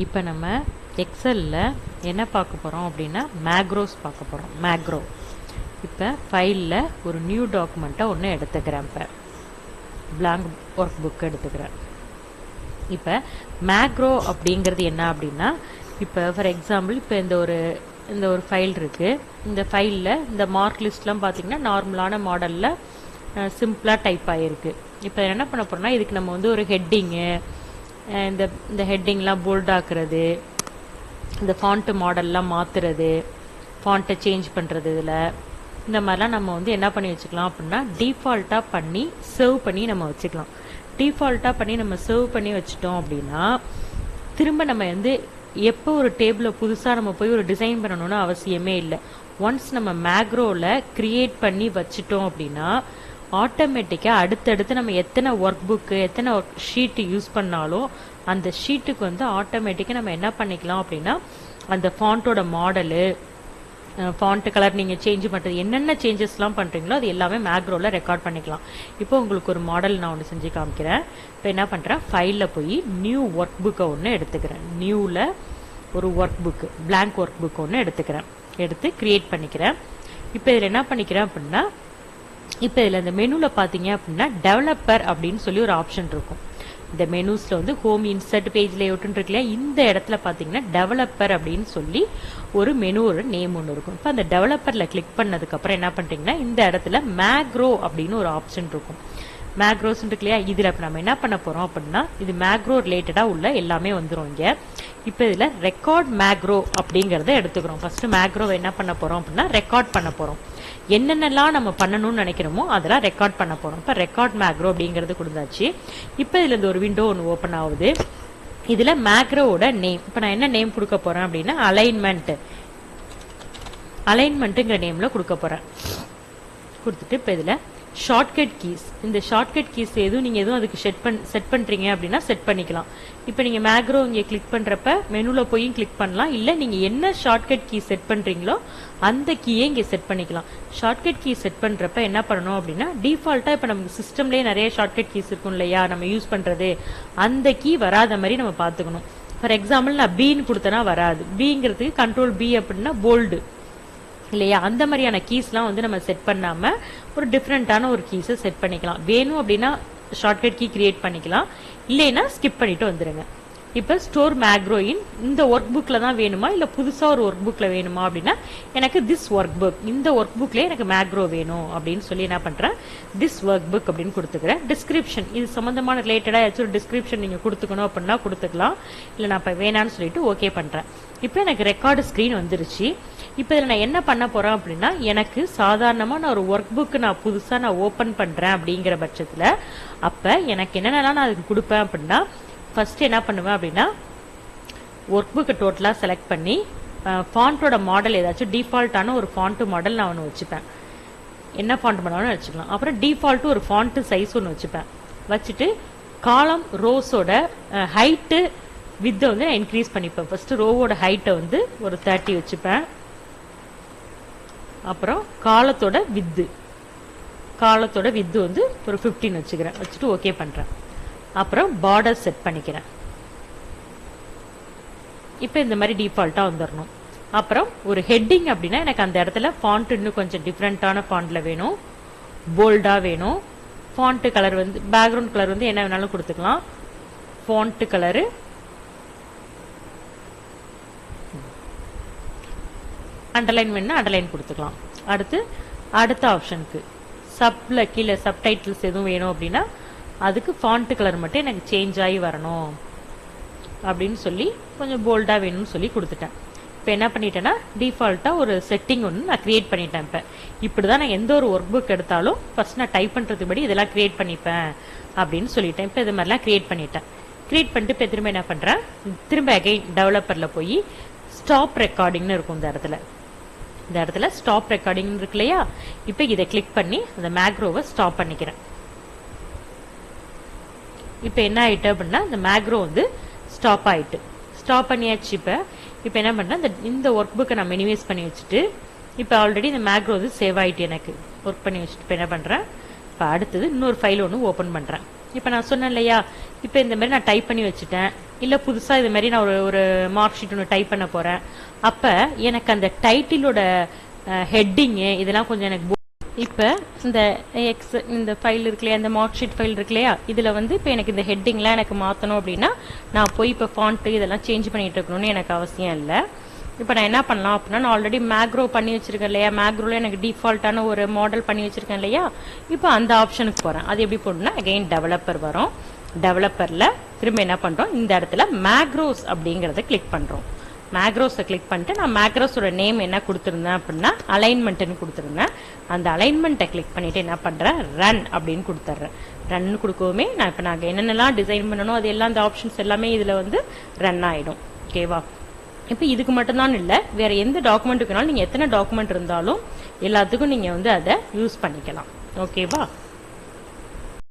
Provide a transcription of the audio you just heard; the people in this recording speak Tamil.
இப்போ நம்ம எக்ஸலில் என்ன பார்க்க போகிறோம் அப்படின்னா மேக்ரோஸ் பார்க்க போகிறோம். மேக்ரோ இப்போ ஃபைலில் ஒரு நியூ டாக்குமெண்ட்டை ஒன்று எடுத்துக்கிறேன். இப்போ பிளாங்க் ஒர்க் புக் எடுத்துக்கிறேன். இப்போ மேக்ரோ அப்படிங்கிறது என்ன அப்படின்னா, இப்போ ஃபார் எக்ஸாம்பிள் இப்போ இந்த ஒரு ஃபைல் இருக்குது. இந்த ஃபைலில் இந்த மார்க் லிஸ்ட்லாம் பார்த்திங்கன்னா நார்மலான மாடலில் சிம்பிளாக டைப் ஆகிருக்கு. இப்போ என்ன பண்ண போகிறோம்னா, இதுக்கு நம்ம வந்து ஒரு ஹெட்டிங்கு, இந்த ஹெட்டிங்லாம் போல்ட் ஆக்குறது, இந்த ஃபாண்ட்டு மாடல்லாம் மாற்றுறது, ஃபாண்ட்டை சேஞ்ச் பண்ணுறது, இதில் இந்த மாதிரிலாம் நம்ம வந்து என்ன பண்ணி வச்சுக்கலாம் அப்படின்னா டிஃபால்ட்டாக பண்ணி சேவ் பண்ணி நம்ம வச்சுக்கலாம். டிஃபால்ட்டாக பண்ணி நம்ம சேவ் பண்ணி வச்சுட்டோம் அப்படின்னா திரும்ப நம்ம வந்து எப்போ ஒரு டேபிளை புதுசாக நம்ம போய் ஒரு டிசைன் பண்ணணும்னு அவசியமே இல்லை. ஒன்ஸ் நம்ம மேக்ரோவில் க்ரியேட் பண்ணி வச்சுட்டோம் அப்படின்னா ஆட்டோமேட்டிக்காக அடுத்தடுத்து நம்ம எத்தனை ஒர்க் புக்கு எத்தனை ஷீட்டு யூஸ் பண்ணாலும் அந்த ஷீட்டுக்கு வந்து ஆட்டோமேட்டிக்காக நம்ம என்ன பண்ணிக்கலாம் அப்படின்னா அந்த ஃபாண்ட்டோட மாடலு, ஃபாண்ட் கலர் நீங்கள் சேஞ்ச் பண்ணுறது, என்னென்ன சேஞ்சஸ்லாம் பண்ணுறீங்களோ அது எல்லாமே மேக்ரோவில் ரெக்கார்ட் பண்ணிக்கலாம். இப்போ உங்களுக்கு ஒரு மாடல் நான் ஒன்று செஞ்சு காமிக்கிறேன். இப்போ என்ன பண்ணுறேன், ஃபைலில் போய் நியூ ஒர்க் புக்கை ஒன்று எடுத்துக்கிறேன். நியூவில் ஒரு work book, blank work book ஒன்று எடுத்து க்ரியேட் பண்ணிக்கிறேன். இப்போ இதில் என்ன பண்ணிக்கிறேன் அப்படின்னா, இப்போ இதில் இந்த மெனுவில் பார்த்தீங்க அப்படின்னா டெவலப்பர் அப்படின்னு சொல்லி ஒரு ஆப்ஷன் இருக்கும். இந்த மெனுஸில் வந்து ஹோம், இன்சர்ட், பேஜ் லேஅவுட்னு இருக்கு இல்லையா, இந்த இடத்துல பார்த்தீங்கன்னா டெவலப்பர் அப்படின்னு சொல்லி ஒரு மெனுவோட நேம் ஒன்று இருக்கும். இப்போ அந்த டெவலப்பரில் கிளிக் பண்ணதுக்கப்புறம் என்ன பண்ணுறீங்கன்னா இந்த இடத்துல மேக்ரோ அப்படின்னு ஒரு ஆப்ஷன் இருக்கும். மேக்ரோஸ் இருக்கு இல்லையா, இதில் இப்போ நம்ம என்ன பண்ண போகிறோம் அப்படின்னா இது மேக்ரோ ரிலேட்டடாக உள்ள எல்லாமே வந்துடும் இங்கே. இப்போ இதில் ரெக்கார்ட் மேக்ரோ அப்படிங்கிறத எடுத்துக்கிறோம். ஃபஸ்ட்டு மேக்ரோவை என்ன பண்ண போகிறோம் அப்படின்னா ரெக்கார்ட் பண்ண போகிறோம். என்னென்னலாம் நம்ம பண்ணணும்னு நினைக்கிறோமோ அதெல்லாம் ரெக்கார்ட் பண்ண போகிறோம். இப்போ ரெக்கார்ட் மேக்ரோ அப்படிங்கிறது கொடுத்தாச்சு. இப்போ இதில் இந்த ஒரு விண்டோ ஒன்று ஓப்பன் ஆகுது. இதில் மேக்ரோவோட நேம், இப்போ நான் என்ன நேம் கொடுக்க போகிறேன் அப்படின்னா அலைன்மெண்ட்டுங்கிற நேமில் கொடுக்க போகிறேன். கொடுத்துட்டு இப்போ இதில் ஷார்ட்கட் கீஸ், இந்த ஷார்ட்கட் கீஸ் நீங்கள் எதுவும் அதுக்கு செட் பண்ணுறீங்க அப்படின்னா செட் பண்ணிக்கலாம். இப்போ நீங்கள் மேக்ரோ இங்கே கிளிக் பண்ணுறப்ப மெனுவில் போய் கிளிக் பண்ணலாம். இல்லை நீங்கள் என்ன ஷார்ட்கட் கீ செட் பண்ணுறீங்களோ அந்த கீயை இங்கே செட் பண்ணிக்கலாம். ஷார்ட்கட் கீ செட் பண்ணுறப்ப என்ன பண்ணணும் அப்படின்னா டிஃபால்ட்டாக இப்போ நமக்கு சிஸ்டம்லேயே நிறைய ஷார்ட்கட் கீஸ் இருக்கும் இல்லையா, நம்ம யூஸ் பண்ணுறது, அந்த கீ வராத மாதிரி நம்ம பார்த்துக்கணும். ஃபார் எக்ஸாம்பிள் நான் பீன்னு கொடுத்தனா வராது. பீங்கிறதுக்கு கண்ட்ரோல் பி அப்படின்னா போல்டு இல்லையா, அந்த மாதிரியான கீஸ்லாம் வந்து நம்ம செட் பண்ணாமல் ஒரு டிஃப்ரெண்ட்டான ஒரு கீஸை செட் பண்ணிக்கலாம். வேணும் அப்படின்னா ஷார்ட்கட் கீ கிரியேட் பண்ணிக்கலாம், இல்லைன்னா ஸ்கிப் பண்ணிட்டு வந்துடுங்க. இப்போ ஸ்டோர் மேக்ரோ இன் இந்த ஒர்க் புக்கில் தான் வேணுமா இல்லை புதுசாக ஒரு ஒர்க் புக்கில் வேணுமா அப்படின்னா எனக்கு திஸ் ஒர்க் புக், இந்த ஒர்க் புக்லேயே எனக்கு மேக்ரோ வேணும் அப்படின்னு சொல்லி என்ன பண்ணுறேன் திஸ் ஒர்க் புக் அப்படின்னு கொடுத்துக்கிறேன். டிஸ்கிரிப்ஷன், இது சம்மந்தமான ரிலேட்டடாக ஏதாச்சும் ஒரு டிஸ்கிரிப்ஷன் நீங்கள் கொடுத்துக்கணும் அப்படின்னா கொடுத்துக்கலாம். இல்லை நான் இப்போ வேணான்னு சொல்லிட்டு ஓகே பண்ணுறேன். இப்போ எனக்கு ரெக்கார்டு ஸ்க்ரீன் வந்துருச்சு. இப்போ இதில் நான் என்ன பண்ண போகிறேன் அப்படின்னா எனக்கு சாதாரணமாக நான் ஒரு ஒர்க் புக்கு நான் புதுசாக நான் ஓப்பன் பண்ணுறேன் அப்படிங்கிற பட்சத்தில் அப்போ எனக்கு என்னென்னலாம் நான் அதுக்கு கொடுப்பேன் அப்படின்னா ஃபஸ்ட்டு என்ன பண்ணுவேன் அப்படின்னா ஒர்க் புக்கை டோட்டலாக செலக்ட் பண்ணி ஃபாண்ட்டோட மாடல் ஏதாச்சும் டிஃபால்ட்டான ஒரு ஃபாண்ட்டு மாடல் நான் ஒன்று வச்சுப்பேன். என்ன ஃபாண்ட் பண்ணாலும் வச்சுக்கலாம். அப்புறம் டிஃபால்ட்டு ஒரு ஃபாண்ட்டு சைஸ் ஒன்று வச்சுப்பேன். வச்சுட்டு காலம் ரோஸோட ஹைட்டு வித்தை வந்து நான் இன்க்ரீஸ் பண்ணிப்பேன். ஃபஸ்ட்டு ரோவோட ஹைட்டை வந்து ஒரு 30 வச்சுப்பேன். அப்புறம் காலத்தோட வித்து வந்து ஒரு 15 வச்சுக்கிறேன். வச்சுட்டு ஓகே பண்ணுறேன். அப்புறம் பார்டர் செட் பண்ணிக்கிறேன். இப்போ இந்த மாதிரி டிஃபால்ட்டாக வந்துடணும். அப்புறம் ஒரு ஹெட்டிங் அப்படின்னா எனக்கு அந்த இடத்துல ஃபாண்ட் இன்னும் கொஞ்சம் டிஃப்ரெண்ட்டான ஃபாண்ட்டில் வேணும், போல்டாக வேணும். ஃபாண்ட்டு கலர் வந்து பேக்ரவுண்ட் கலர் வந்து என்ன வேணாலும் கொடுத்துக்கலாம். ஃபாண்ட்டு கலரு அண்டர்லைன் வேணும்னா அண்டர்லைன் கொடுத்துக்கலாம். அடுத்த ஆப்ஷனுக்கு சப்பில் கீழே சப்டைட்டில்ஸ் எதுவும் வேணும் அப்படின்னா அதுக்கு ஃபாண்ட் கலர் மட்டும் எனக்கு சேஞ்ச் ஆகி வரணும் அப்படின்னு சொல்லி கொஞ்சம் போல்டாக வேணும்னு சொல்லி கொடுத்துட்டேன். இப்போ என்ன பண்ணிட்டேன்னா டிஃபால்ட்டாக ஒரு செட்டிங் ஒன்று நான் க்ரியேட் பண்ணிட்டேன். இப்போ இப்படி தான் நான் எந்த ஒரு ஒர்க் புக் எடுத்தாலும் ஃபஸ்ட் நான் டைப் பண்ணுறதுக்கு படி இதெல்லாம் க்ரியேட் பண்ணிப்பேன் அப்படின்னு சொல்லிட்டேன். இப்போ இது மாதிரிலாம் க்ரியேட் பண்ணிட்டேன். க்ரியேட் பண்ணிட்டு இப்போ திரும்ப என்ன பண்ணுறேன், திரும்ப அகைன் டெவலப்பரில் போய் ஸ்டாப் ரெக்கார்டிங்னு இருக்கும். இந்த இடத்துல ஸ்டாப் ரெக்கார்டிங் இருக்கு இல்லையா, இப்போ இதை கிளிக் பண்ணி அந்த மேக்ரோவை ஸ்டாப் பண்ணிக்கிறேன். இப்போ என்ன ஆயிட்டு அப்படின்னா இந்த மேக்ரோ வந்து ஸ்டாப் ஆயிட்டு. ஸ்டாப் பண்ணியாச்சு. இப்போ என்ன பண்ணேன், இந்த ஒர்க் புக்கை நான் மினிமைஸ் பண்ணி வச்சுட்டு இப்போ ஆல்ரெடி இந்த மேக்ரோ வந்து சேவ் ஆகிட்டு எனக்கு ஒர்க் பண்ணி வச்சுட்டு இப்போ என்ன பண்ணுறேன், இப்போ அடுத்தது இன்னொரு ஃபைல் ஒன்று ஓப்பன் பண்ணுறேன். இப்போ நான் சொன்னேன் இல்லையா, இப்போ இந்த மாதிரி நான் டைப் பண்ணி வச்சுட்டேன். இல்லை புதுசாக இது மாதிரி நான் ஒரு மார்க் ஷீட் ஒன்று டைப் பண்ண போகிறேன். அப்போ எனக்கு அந்த டைட்டிலோட ஹெட்டிங்கு இதெல்லாம் கொஞ்சம் எனக்கு இப்போ இந்த ஃபைல் இருக்கு இல்லையா, இந்த மார்க் ஷீட் ஃபைல் இருக்கு இல்லையா, இதில் இப்போ எனக்கு இந்த ஹெட்டிங்லாம் எனக்கு மாற்றணும் அப்படின்னா நான் போய் இப்போ ஃபாண்ட்டு இதெல்லாம் சேஞ்ச் பண்ணிட்டு இருக்கணும்னு எனக்கு அவசியம் இல்லை. இப்போ நான் என்ன பண்ணலாம் அப்படின்னா, நான் ஆல்ரெடி மேக்ரோ பண்ணி வச்சிருக்கேன் இல்லையா, மேக்ரோவில் எனக்கு டிஃபால்ட்டான ஒரு மாடல் பண்ணி வச்சிருக்கேன் இல்லையா, இப்போ அந்த ஆப்ஷனுக்கு போகிறேன். அது எப்படி போடணும்னா அகைன் டெவலப்பர் வரும். டெவலப்பரில் திரும்ப என்ன பண்ணுறோம், இந்த இடத்துல மேக்ரோஸ் அப்படிங்கிறத கிளிக் பண்ணுறோம். மேக்ரோஸை கிளிக் பண்ணிட்டு நான் மேக்ரோஸோட நேம் என்ன கொடுத்துருந்தேன் அப்படின்னா அலைன்மெண்ட்டுன்னு கொடுத்துருந்தேன். அந்த அலைன்மெண்ட்டை கிளிக் பண்ணிவிட்டு என்ன பண்ணுறேன், ரன் அப்படின்னு கொடுத்துட்றேன். ரன் கொடுக்கவுமே நான் இப்போ நாங்கள் என்னென்னலாம் டிசைன் பண்ணணும் அது எல்லாம் அந்த ஆப்ஷன்ஸ் எல்லாமே இதில் ரன் ஆகிடும். ஓகேவா? இப்போ இதுக்கு மட்டும்தான் இல்லை, வேறு எந்த டாக்குமெண்ட்டுக்குனாலும் நீங்கள் எத்தனை டாக்குமெண்ட் இருந்தாலும் எல்லாத்துக்கும் நீங்கள் அதை யூஸ் பண்ணிக்கலாம். ஓகேவா?